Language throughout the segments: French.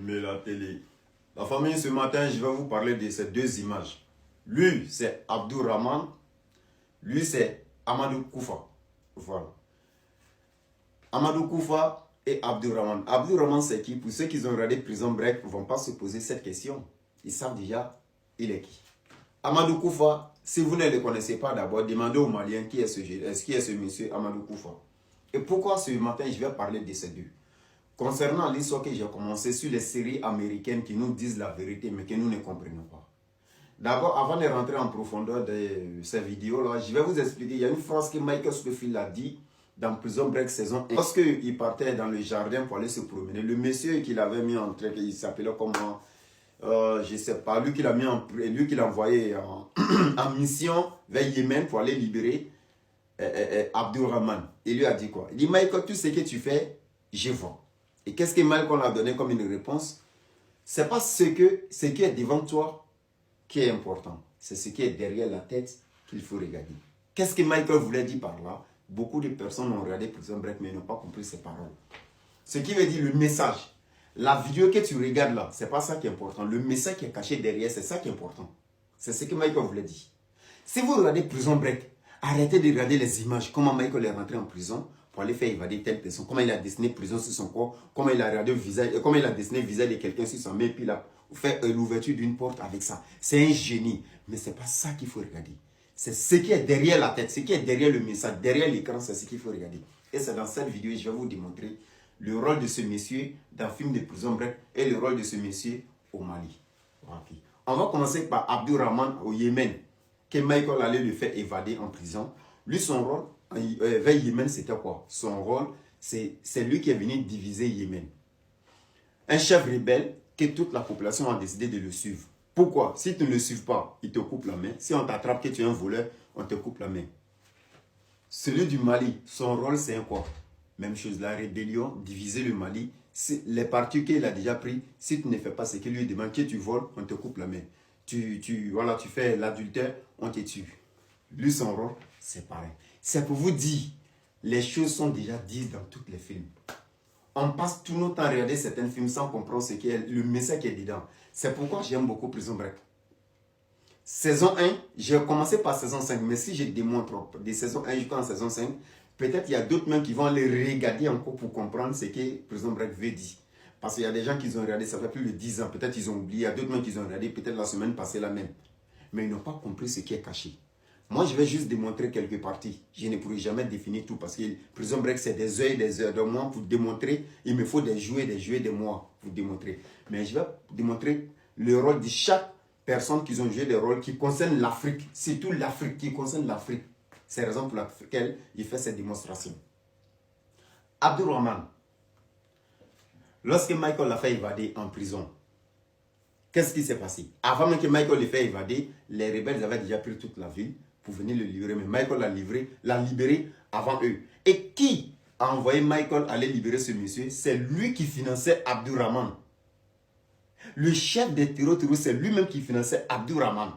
allumer la télé. La famille, ce matin, je vais vous parler de ces deux images. Lui, c'est Abdourahmane. Lui, c'est Amadou Koufa. Voilà. Amadou Koufa et Abdourahmane. Abdourahmane, c'est qui? Pour ceux qui ont regardé Prison Break, ne vont pas se poser cette question. Ils savent déjà, il est qui. Amadou Koufa, si vous ne le connaissez pas d'abord, demandez aux Maliens qui est ce monsieur Amadou Koufa. Et pourquoi ce matin, je vais parler de ces deux. Concernant l'histoire que j'ai commencé sur les séries américaines qui nous disent la vérité, mais que nous ne comprenons pas. D'abord, avant de rentrer en profondeur de ces vidéos-là, je vais vous expliquer. Il y a une phrase que Michael Scofield a dit dans Prison Break saison 1. Lorsqu'il partait dans le jardin pour aller se promener, le monsieur qu'il avait mis en train, il s'appelait comment, je ne sais pas, lui qui l'a envoyé en mission vers Yémen pour aller libérer Abdourahmane. Il lui a dit quoi? Il dit, Michael, tout ce que tu fais, je vois. Et qu'est-ce que Michael a donné comme une réponse? C'est pas ce qui est devant toi qui est important. C'est ce qui est derrière la tête qu'il faut regarder. Qu'est-ce que Michael voulait dire par là? Beaucoup de personnes ont regardé Prison Break mais n'ont pas compris ces paroles. Ce qui veut dire le message. La vidéo que tu regardes là, c'est pas ça qui est important. Le message qui est caché derrière, c'est ça qui est important. C'est ce que Michael voulait dire. Si vous regardez Prison Break, arrêtez de regarder les images. Comment Michael est rentré en prison pour aller faire évader telle personne. Comment il a dessiné prison sur son corps. Comment il a regardé le visage. Comment il a dessiné le visage de quelqu'un sur sa main. Puis il a fait l'ouverture d'une porte avec ça. C'est un génie. Mais ce n'est pas ça qu'il faut regarder. C'est ce qui est derrière la tête. Ce qui est derrière le message. Derrière l'écran, c'est ce qu'il faut regarder. Et c'est dans cette vidéo que je vais vous démontrer le rôle de ce monsieur dans le film de Prison Break et le rôle de ce monsieur au Mali. Okay. On va commencer par Abdourahmane au Yémen, que Michael allait le faire évader en prison. Lui, son rôle vers Yémen, c'était quoi? Son rôle, c'est lui qui est venu diviser Yémen. Un chef rebelle que toute la population a décidé de le suivre. Pourquoi? Si tu ne le suives pas, il te coupe la main. Si on t'attrape que tu es un voleur, on te coupe la main. Celui du Mali, son rôle, c'est quoi? Même chose, la rébellion, diviser le Mali. Les partis qu'il a déjà pris, si tu ne fais pas ce qu'il lui demande, que tu voles, on te coupe la main. Tu fais l'adultère, on te tue. Lui, son rôle, c'est pareil. C'est pour vous dire, les choses sont déjà dites dans tous les films. On passe tout notre temps à regarder certains films sans comprendre ce qui est le message qui est dedans. C'est pourquoi j'aime beaucoup Prison Break. Saison 1, j'ai commencé par saison 5, mais si je démontre de saison 1 jusqu'en saison 5, peut-être il y a d'autres même qui vont aller regarder encore pour comprendre ce que Prison Break veut dire. Parce qu'il y a des gens qui ont regardé, ça fait plus de 10 ans, peut-être ils ont oublié, il y a d'autres même qui ont regardé, peut-être la semaine passée la même. Mais ils n'ont pas compris ce qui est caché. Moi, je vais juste démontrer quelques parties. Je ne pourrai jamais définir tout parce que Prison Break, c'est des heures de mois pour démontrer. Il me faut des mois pour démontrer. Mais je vais démontrer le rôle de chaque personne qui ont joué des rôles qui concernent l'Afrique. C'est tout l'Afrique qui concerne l'Afrique. C'est la raison pour laquelle il fait cette démonstration. Abdourahmane, lorsque Michael l'a fait évader en prison, qu'est-ce qui s'est passé? Avant même que Michael l'ait fait évader, les rebelles avaient déjà pris toute la ville pour venir le livrer. Mais Michael l'a libéré avant eux. Et qui a envoyé Michael aller libérer ce monsieur? C'est lui qui finançait Abdourahmane. Le chef des terroristes, c'est lui-même qui finançait Abdourahmane.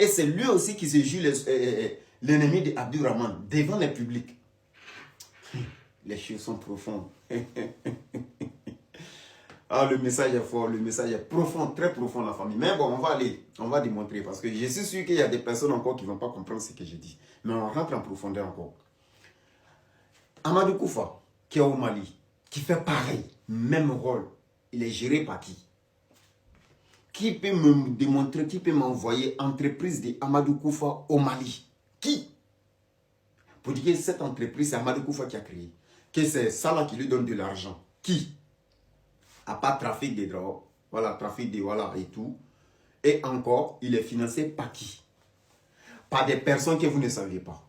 Et c'est lui aussi qui se joue l'ennemi d'Abdourahmane devant le public. Les choses sont profondes. Ah, le message est fort, le message est profond, très profond, la famille. Mais bon, on va démontrer parce que je suis sûr qu'il y a des personnes encore qui ne vont pas comprendre ce que je dis. Mais on rentre en profondeur encore. Amadou Koufa, qui est au Mali, qui fait pareil, même rôle, il est géré par qui? Qui peut me démontrer, qui peut m'envoyer entreprise de Amadou Koufa au Mali? Qui? Pour dire que cette entreprise, c'est Amadou Koufa qui a créé. Que c'est Salah qui lui donne de l'argent. Qui? À part trafic de drogue, voilà, trafic de voilà et tout. Et encore, il est financé par qui? Par des personnes que vous ne saviez pas.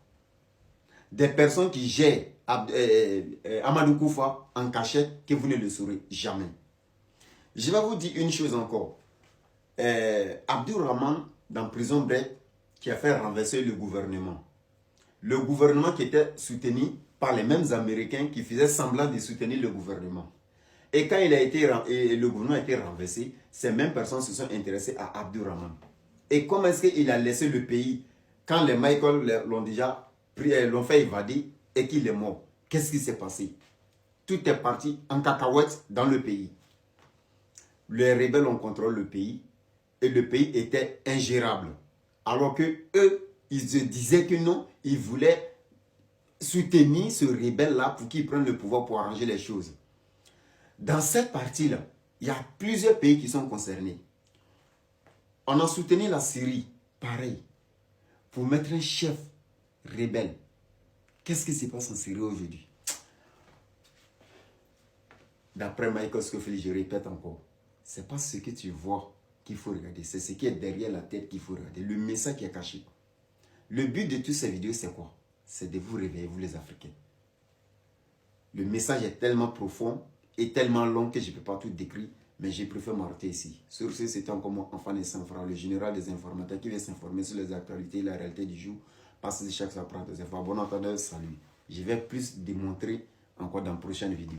Des personnes qui gèrent Amadou Koufa en cachette que vous ne le saurez jamais. Je vais vous dire une chose encore. Abdourahmane, dans Prison Break, qui a fait renverser le gouvernement. Le gouvernement qui était soutenu par les mêmes Américains qui faisaient semblant de soutenir le gouvernement. Et quand le gouvernement a été renversé, ces mêmes personnes se sont intéressées à Abdourahmane. Et comment est-ce qu'il a laissé le pays quand les Michael l'ont déjà pris, l'ont fait évader et qu'il est mort? Qu'est-ce qui s'est passé? Tout est parti en cacahuète dans le pays. les rebelles ont contrôlé le pays et le pays était ingérable. Alors que eux, ils se disaient que non, ils voulaient soutenir ce rebelle-là pour qu'il prenne le pouvoir pour arranger les choses. Dans cette partie-là, il y a plusieurs pays qui sont concernés. On a soutenu la Syrie, pareil, pour mettre un chef rebelle. Qu'est-ce qui se passe en Syrie aujourd'hui? D'après Michael Scofield, je répète encore, ce n'est pas ce que tu vois qu'il faut regarder, c'est ce qui est derrière la tête qu'il faut regarder, le message qui est caché. Le but de toutes ces vidéos, c'est quoi? C'est de vous réveiller, vous les Africains. Le message est tellement profond et tellement long que je ne peux pas tout décrire, mais j'ai préféré m'arrêter ici. Sur ce, c'était encore moi, Enfant Saint-Franc, le général des informateurs qui vient s'informer sur les actualités et la réalité du jour. Parce que chaque fois, prendre des infos. Bon entendeur, salut. Je vais plus démontrer encore dans la prochaine vidéo.